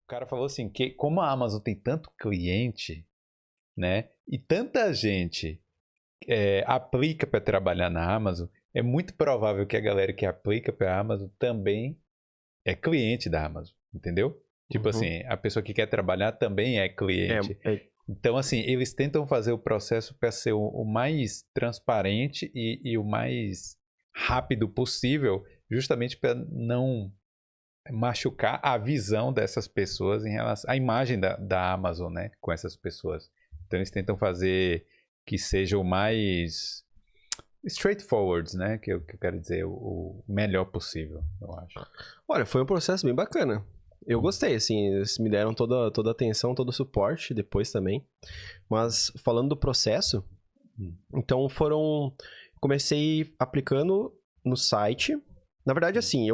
O cara falou assim, que como a Amazon tem tanto cliente, né? E tanta gente aplica para trabalhar na Amazon, é muito provável que a galera que aplica para a Amazon também é cliente da Amazon, entendeu? Tipo Uhum. assim, a pessoa que quer trabalhar também é cliente. Então, assim, eles tentam fazer o processo para ser o mais transparente e o mais rápido possível, justamente para não machucar a visão dessas pessoas em relação à imagem da Amazon, né, com essas pessoas. Então, eles tentam fazer que seja o mais straightforward, né, que eu quero dizer, o melhor possível, eu acho. Olha, foi um processo bem bacana. Eu gostei, assim, eles me deram toda a atenção, todo o suporte depois também. Mas falando do processo, então comecei aplicando no site. Na verdade, assim,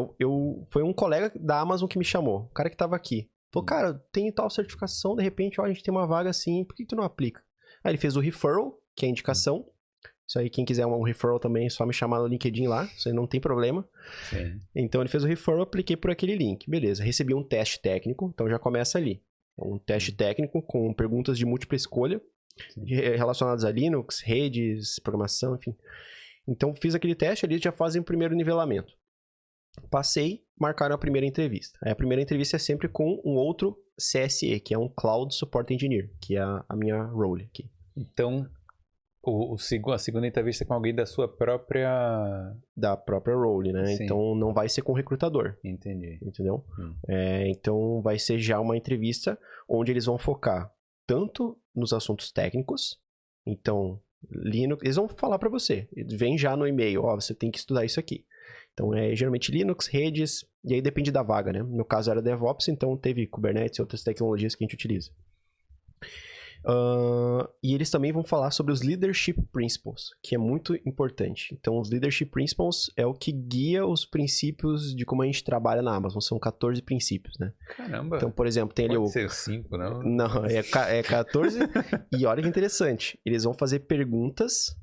foi um colega da Amazon que me chamou, o cara que tava aqui. Falou, cara, tem tal certificação, de repente, ó, a gente tem uma vaga assim, por que tu não aplica? Aí ele fez o referral, que é a indicação. Isso aí, quem quiser um referral também, é só me chamar no LinkedIn lá, isso aí não tem problema. Sim. Então ele fez o referral, apliquei por aquele link. Beleza, recebi um teste técnico, então já começa ali. Um teste técnico com perguntas de múltipla escolha, relacionadas a Linux, redes, programação, enfim. Então fiz aquele teste, ali já fazem o primeiro nivelamento. Passei, marcaram a primeira entrevista. Aí a primeira entrevista é sempre com um outro CSE, que é um Cloud Support Engineer, que é a minha role aqui. Então, a segunda entrevista é com alguém da sua própria... Da própria role, né? Sim. Então não vai ser com o recrutador. Entendi. Entendeu? Então vai ser já uma entrevista onde eles vão focar tanto nos assuntos técnicos, então Linux, eles vão falar para você, vem já no e-mail, ó, você tem que estudar isso aqui. Então é geralmente Linux, redes, e aí depende da vaga, né? No meu caso era DevOps, então teve Kubernetes e outras tecnologias que a gente utiliza. E eles também vão falar sobre os Leadership Principles, que é muito importante. Então, os Leadership Principles é o que guia os princípios de como a gente trabalha na Amazon. São 14 princípios, né? Caramba. Então, por exemplo, tem ali Pode ser 5, não? Não, é 14. E olha que interessante. Eles vão fazer perguntas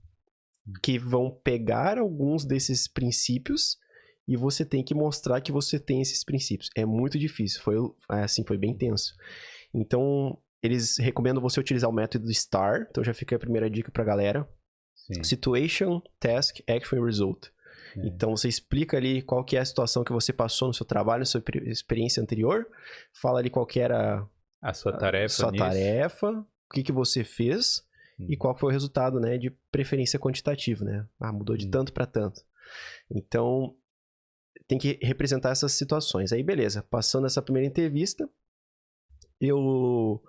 que vão pegar alguns desses princípios e você tem que mostrar que você tem esses princípios. É muito difícil. Foi bem tenso. Então, eles recomendam você utilizar o método STAR. Então, já fica a primeira dica pra galera. Sim. Situation, Task, Action e Result. Então, você explica ali qual que é a situação que você passou no seu trabalho, na sua experiência anterior. Fala ali qual que era a sua tarefa, o que você fez e qual foi o resultado, né, de preferência quantitativa, né? Mudou de tanto para tanto. Então, tem que representar essas situações. Aí, beleza. Passando essa primeira entrevista, eu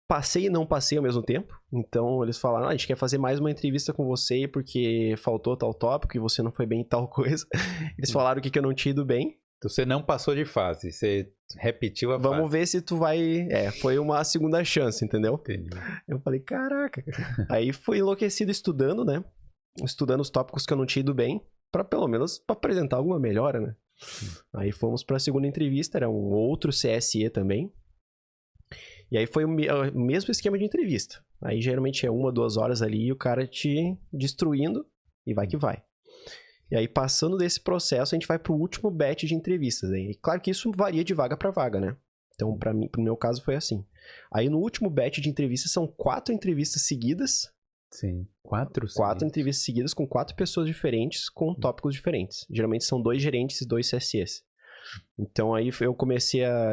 passei e não passei ao mesmo tempo. Então, eles falaram, a gente quer fazer mais uma entrevista com você porque faltou tal tópico e você não foi bem em tal coisa. Eles falaram o que eu não tinha ido bem. Então, você não passou de fase, você repetiu a fase. Vamos ver se tu vai... foi uma segunda chance, entendeu? Entendi. Eu falei, caraca. Aí fui enlouquecido estudando, né? Estudando os tópicos que eu não tinha ido bem, pra pelo menos pra apresentar alguma melhora, né? Aí fomos pra segunda entrevista, era um outro CSE também. E aí foi o mesmo esquema de entrevista. Aí geralmente é 1 2 horas ali e o cara te destruindo e vai que vai. E aí passando desse processo a gente vai pro último batch de entrevistas. E claro que isso varia de vaga para vaga, né? Então pro meu caso foi assim. Aí no último batch de entrevistas são 4 entrevistas seguidas. Sim, 4 entrevistas seguidas com 4 pessoas diferentes com tópicos diferentes. Geralmente são 2 gerentes e 2 CSEs. Então aí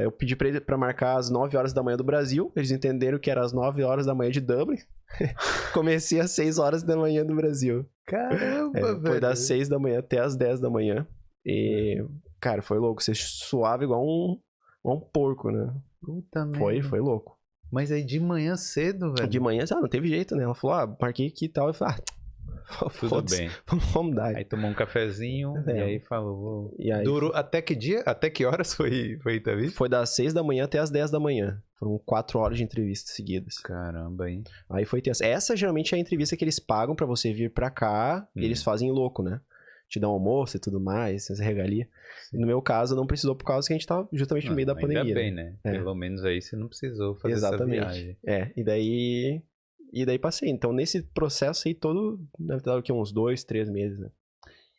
eu pedi pra marcar às 9 horas da manhã do Brasil, eles entenderam que era às 9 horas da manhã de Dublin. Comecei às 6 horas da manhã do Brasil. Caramba, velho. Foi das 6 da manhã até às 10 da manhã. E, cara, foi louco. Você suave igual um porco, né? Puta merda. Foi louco. Mas aí de manhã cedo, velho? De manhã, não teve jeito, né? Ela falou, marquei aqui e tal. Eu falei, tudo bem. Vamos dar. Aí tomou um cafezinho e aí falou. E aí, durou até que dia? Até que horas foi a entrevista? Foi das 6 da manhã até as 10 da manhã. Foram 4 horas de entrevistas seguidas. Caramba, hein? Aí foi tenso. Essa geralmente é a entrevista que eles pagam pra você vir pra cá e eles fazem louco, né? Te dão almoço e tudo mais, essa regalia. No meu caso, não precisou por causa que a gente tava justamente no meio da pandemia. Ainda bem, né? Pelo menos aí você não precisou fazer essa viagem. E daí passei. Então, nesse processo aí todo, deve ter dado aqui uns 2, 3 meses, né?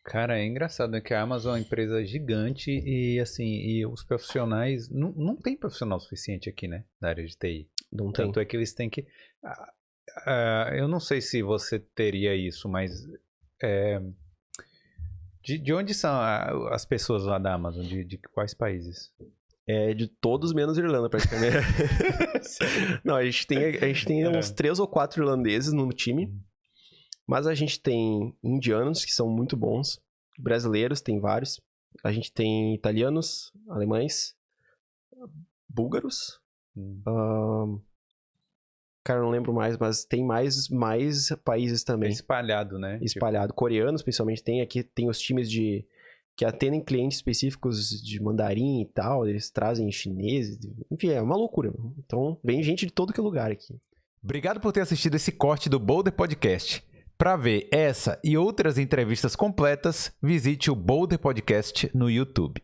Cara, é engraçado, né? Que a Amazon é uma empresa gigante e, assim, e os profissionais... Não tem profissional suficiente aqui, né? Na área de TI. Não tem. Tanto é que eles têm que... eu não sei se você teria isso, mas... De onde são as pessoas lá da Amazon? De quais países? De todos menos Irlanda, praticamente. Não, a gente tem uns 3 ou 4 irlandeses no time. Mas a gente tem indianos, que são muito bons. Brasileiros, tem vários. A gente tem italianos, alemães, búlgaros. Cara, não lembro mais, mas tem mais países também. É espalhado, né? Espalhado. Coreanos, principalmente, tem aqui. Tem os times que atendem clientes específicos de mandarim e tal. Eles trazem chineses. Enfim, é uma loucura. Então, vem gente de todo que é lugar aqui. Obrigado por ter assistido esse corte do Boulder Podcast. Para ver essa e outras entrevistas completas, visite o Boulder Podcast no YouTube.